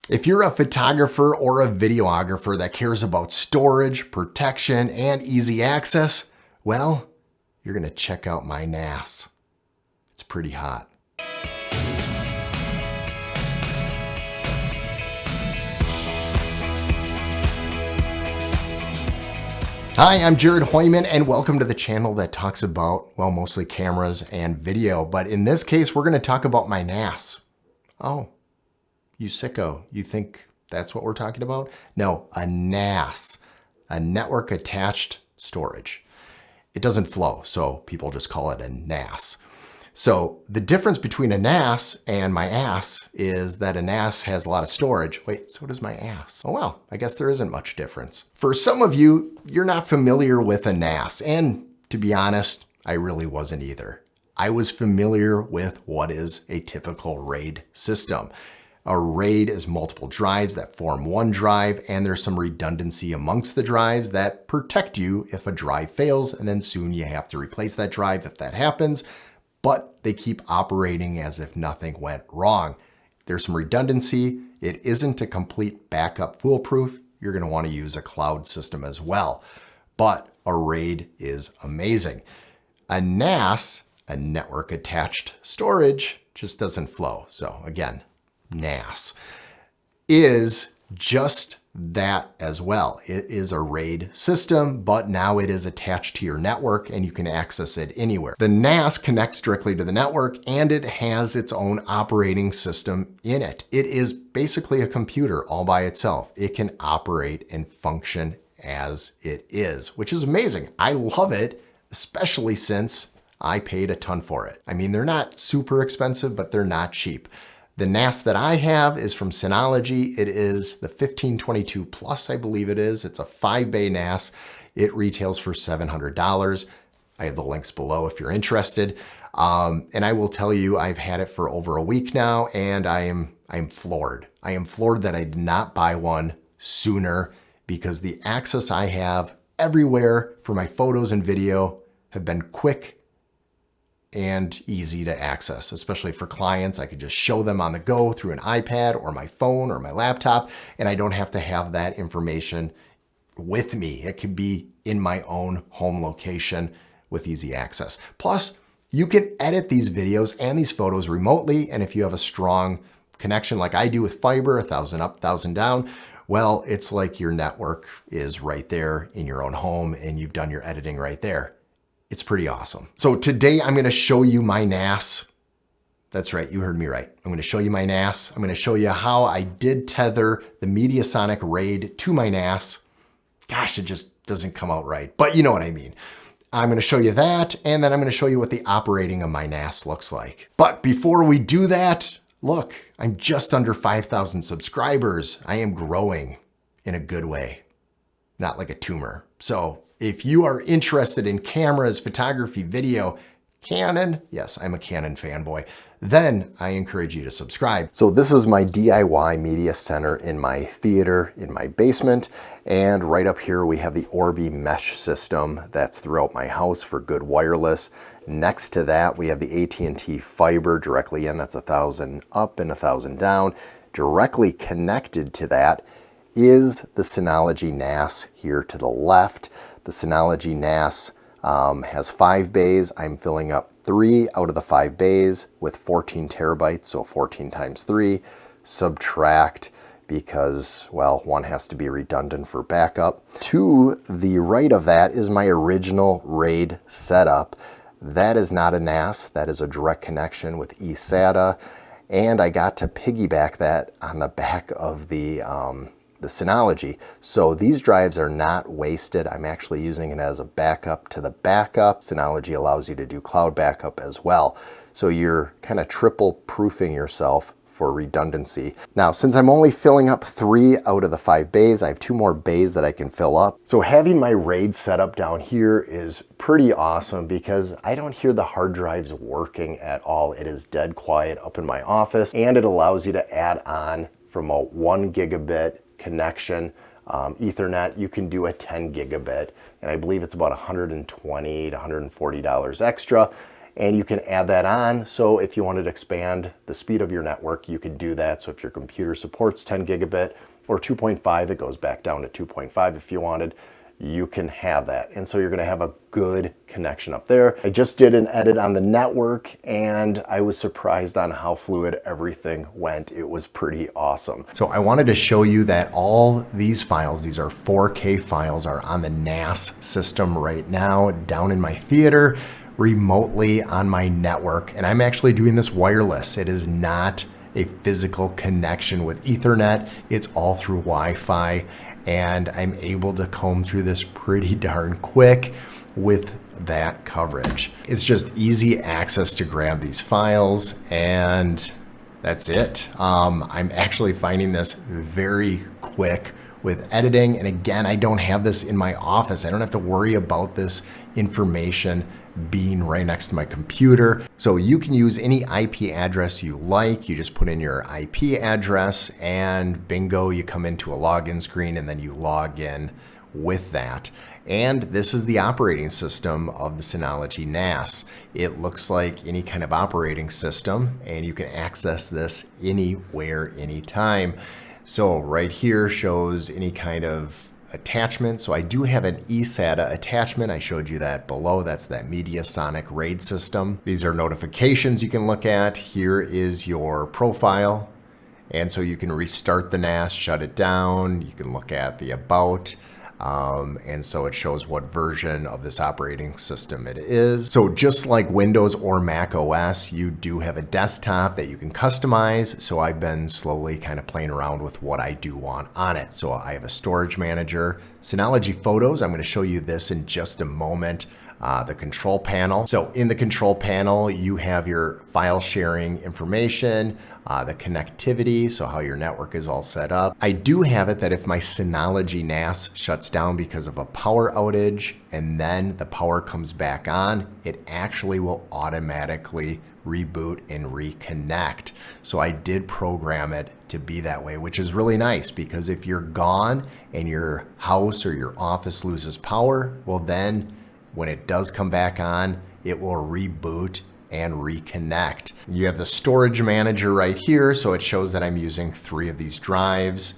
If you're a photographer or a videographer that cares about storage, protection, and easy access, well, you're going to check out my NAS. It's pretty hot. Hi, I'm Jared Hoyman, and welcome to the channel that talks about, well, mostly cameras and video. But in this case, we're going to talk about my NAS. Oh, you sicko. You think that's what we're talking about? No, a NAS, a network attached storage. It doesn't flow, so people just call it a NAS. So the difference between a NAS and my ass is that a NAS has a lot of storage. Wait, so does my ass. Oh well, I guess there isn't much difference. For some of you, you're not familiar with a NAS, and to be honest, I really wasn't either. I was familiar with what is a typical RAID system. A RAID is multiple drives that form one drive, and there's some redundancy amongst the drives that protect you if a drive fails, and then soon you have to replace that drive if that happens. But they keep operating as if nothing went wrong. There's some redundancy. It isn't a complete backup foolproof. You're going to want to use a cloud system as well. But a RAID is amazing. A NAS, a network attached storage, just doesn't flow. So again, NAS is just that as well. It is a RAID system, but now it is attached to your network and you can access it anywhere. The NAS connects directly to the network and it has its own operating system in it. It is basically a computer all by itself. It can operate and function as it is, which is amazing. I love it, especially since I paid a ton for it. I mean, they're not super expensive, but they're not cheap. The NAS that I have is from Synology. It is the 1522 Plus, I believe it is. It's a 5-bay NAS. It retails for $700. I have the links below if you're interested. And I will tell you, I've had it for over a week now, and I am floored. I am floored that I did not buy one sooner, because the access I have everywhere for my photos and video have been quick and easy to access, especially for clients. I could just show them on the go through an iPad or my phone or my laptop, and I don't have to have that information with me. It could be in my own home location with easy access. Plus, you can edit these videos and these photos remotely, and if you have a strong connection like I do with fiber, 1,000 up, 1,000 down, well, it's like your network is right there in your own home and you've done your editing right there. It's pretty awesome. So today I'm going to show you my NAS. That's right, you heard me right. I'm going to show you my NAS. I'm going to show you how I did tether the Mediasonic RAID to my NAS. Gosh, it just doesn't come out right, but you know what I mean. I'm going to show you that, and then I'm going to show you what the operating of my NAS looks like. But before we do that, look, I'm just under 5,000 subscribers. I am growing in a good way, not like a tumor. So if you are interested in cameras, photography, video, Canon, yes, I'm a Canon fanboy, then I encourage you to subscribe. So this is my DIY media center in my theater, in my basement. And right up here, we have the Orbi mesh system that's throughout my house for good wireless. Next to that, we have the AT&T fiber directly in. That's 1,000 up and 1,000 down. Directly connected to that is the Synology NAS here to the left. The Synology NAS has 5 bays. I'm filling up 3 out of the 5 bays with 14 terabytes, so 14 times 3. Subtract, because, well, one has to be redundant for backup. To the right of that is my original RAID setup. That is not a NAS, that is a direct connection with eSATA, and I got to piggyback that on the back of the Synology. So these drives are not wasted. I'm actually using it as a backup to the backup. Synology allows you to do cloud backup as well. So you're kind of triple proofing yourself for redundancy. Now, since I'm only filling up 3 out of the 5 bays, I have 2 more bays that I can fill up. So having my RAID set up down here is pretty awesome because I don't hear the hard drives working at all. It is dead quiet up in my office, and it allows you to add on from a 1 gigabit connection. Ethernet, you can do a 10 gigabit, and I believe it's about $120 to $140 extra. and you can add that on. So if you wanted to expand the speed of your network, you could do that. So if your computer supports 10 gigabit or 2.5, it goes back down to 2.5 if you wanted. You can have that. And so you're gonna have a good connection up there. I just did an edit on the network and I was surprised on how fluid everything went. It was pretty awesome. So I wanted to show you that all these files, these are 4K files, are on the NAS system right now down in my theater, remotely on my network. And I'm actually doing this wireless. It is not a physical connection with Ethernet. It's all through Wi-Fi. And I'm able to comb through this pretty darn quick with that coverage. It's just easy access to grab these files, and that's it. I'm actually finding this very quick with editing. And again, I don't have this in my office. I don't have to worry about this information being right next to my computer. So you can use any IP address you like. You just put in your IP address and bingo, you come into a login screen and then you log in with that. And this is the operating system of the Synology NAS. It looks like any kind of operating system and you can access this anywhere, anytime. So right here shows any kind of attachment. So I do have an eSATA attachment. I showed you that below. That's that Mediasonic RAID system. These are notifications you can look at. Here is your profile. And so you can restart the NAS, shut it down. You can look at the about. And so it shows what version of this operating system it is. So just like Windows or Mac OS, you do have a desktop that you can customize. So I've been slowly kind of playing around with what I do want on it. So I have a storage manager, Synology Photos. I'm going to show you this in just a moment. The control panel. So in the control panel, you have your file sharing information, the connectivity, so how your network is all set up. I do have it that if my Synology NAS shuts down because of a power outage and then the power comes back on, it actually will automatically reboot and reconnect. So I did program it to be that way, which is really nice because if you're gone and your house or your office loses power, well then when it does come back on, it will reboot and reconnect. You have the storage manager right here. So it shows that I'm using 3 of these drives.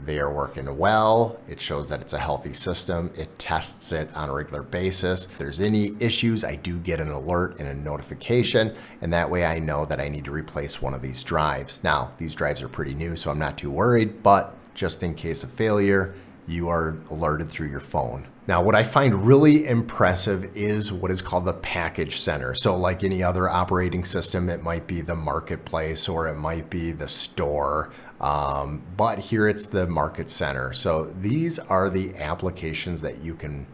They are working well. It shows that it's a healthy system. It tests it on a regular basis. If there's any issues, I do get an alert and a notification. And that way I know that I need to replace one of these drives. Now, these drives are pretty new, so I'm not too worried, but just in case of failure, you are alerted through your phone. Now, what I find really impressive is what is called the package center. So like any other operating system, it might be the marketplace or it might be the store. But here it's the market center. So these are the applications that you can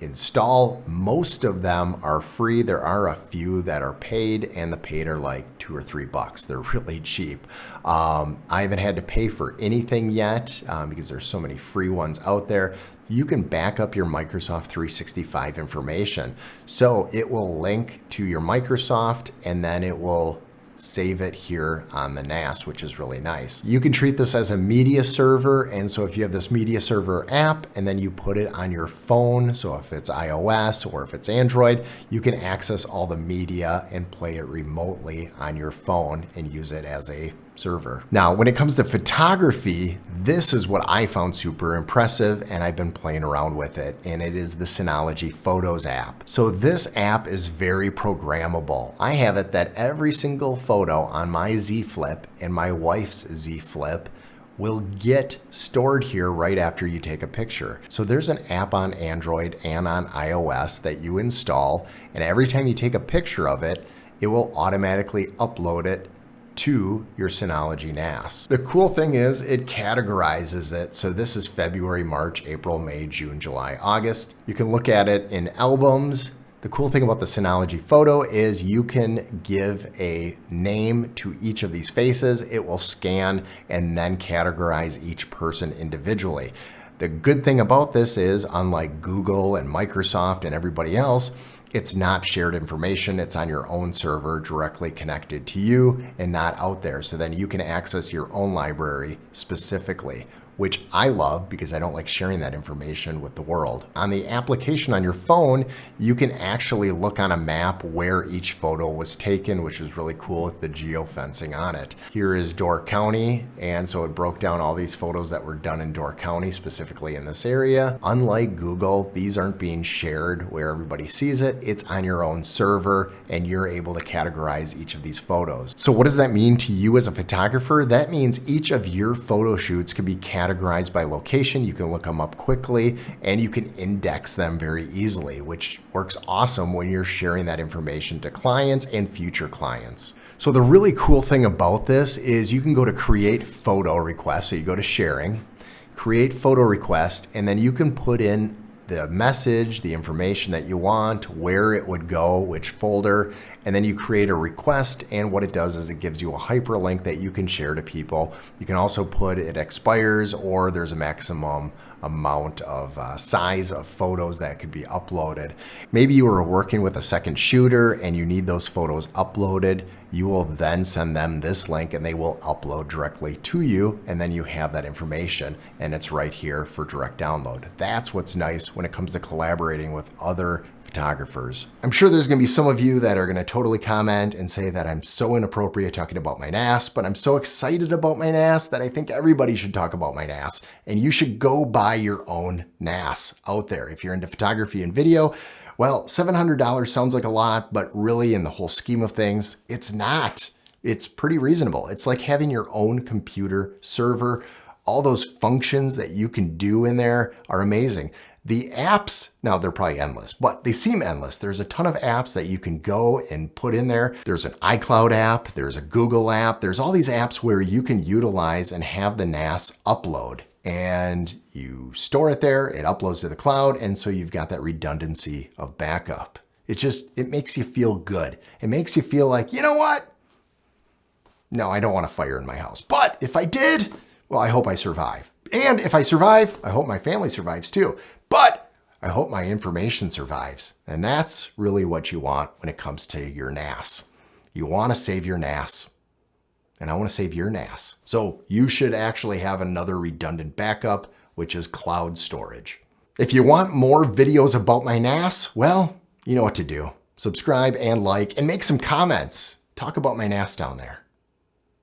install. Most of them are free. There are a few that are paid, and the paid are like $2 or $3. They're really cheap. I haven't had to pay for anything yet because there's so many free ones out there. You can back up your Microsoft 365 information. So it will link to your Microsoft and then it will save it here on the NAS, which is really nice. You can treat this as a media server. And so if you have this media server app and then you put it on your phone, so if it's iOS or if it's Android, you can access all the media and play it remotely on your phone and use it as a server. Now, when it comes to photography, this is what I found super impressive and I've been playing around with it, and it is the Synology Photos app. So this app is very programmable. I have it that every single photo on my Z Flip and my wife's Z Flip will get stored here right after you take a picture. So there's an app on Android and on iOS that you install, and every time you take a picture of it, it will automatically upload it to your Synology NAS. The cool thing is it categorizes it. So this is February, March, April, May, June, July, August. You can look at it in albums. The cool thing about the Synology Photo is you can give a name to each of these faces. It will scan and then categorize each person individually. The good thing about this is, unlike Google and Microsoft and everybody else, it's not shared information. It's on your own server directly connected to you and not out there. So then you can access your own library specifically. which I love because I don't like sharing that information with the world. On the application on your phone, you can actually look on a map where each photo was taken, which is really cool with the geofencing on it. Here is Door County, and so it broke down all these photos that were done in Door County, specifically in this area. Unlike Google, these aren't being shared where everybody sees it. It's on your own server, and you're able to categorize each of these photos. So what does that mean to you as a photographer? That means each of your photo shoots can be categorized by location. You can look them up quickly, and you can index them very easily, which works awesome when you're sharing that information to clients and future clients. So the really cool thing about this is you can go to create photo request. So you go to sharing, create photo request, and then you can put in the message, the information that you want, where it would go, which folder, and then you create a request, and what it does is it gives you a hyperlink that you can share to people. You can also put it expires, or there's a maximum amount of size of photos that could be uploaded. Maybe you are working with a second shooter and you need those photos uploaded. You will then send them this link and they will upload directly to you, and then you have that information and it's right here for direct download. That's what's nice when it comes to collaborating with other photographers. I'm sure there's going to be some of you that are going to totally comment and say that I'm so inappropriate talking about my NAS, but I'm so excited about my NAS that I think everybody should talk about my NAS, and you should go buy your own NAS out there. If you're into photography and video, well, $700 sounds like a lot, but really in the whole scheme of things, it's not. It's pretty reasonable. It's like having your own computer server. All those functions that you can do in there are amazing. The apps, now they're probably endless, but they seem endless. There's a ton of apps that you can go and put in there. There's an iCloud app, there's a Google app, there's all these apps where you can utilize and have the NAS upload. And you store it there, it uploads to the cloud, and so you've got that redundancy of backup. It makes you feel good. It makes you feel like, you know what? No, I don't want a fire in my house. But if I did, well, I hope I survive. And if I survive, I hope my family survives too. But I hope my information survives. And that's really what you want when it comes to your NAS. You want to save your NAS. And I want to save your NAS. So you should actually have another redundant backup, which is cloud storage. If you want more videos about my NAS, well, you know what to do. Subscribe and like and make some comments. Talk about my NAS down there.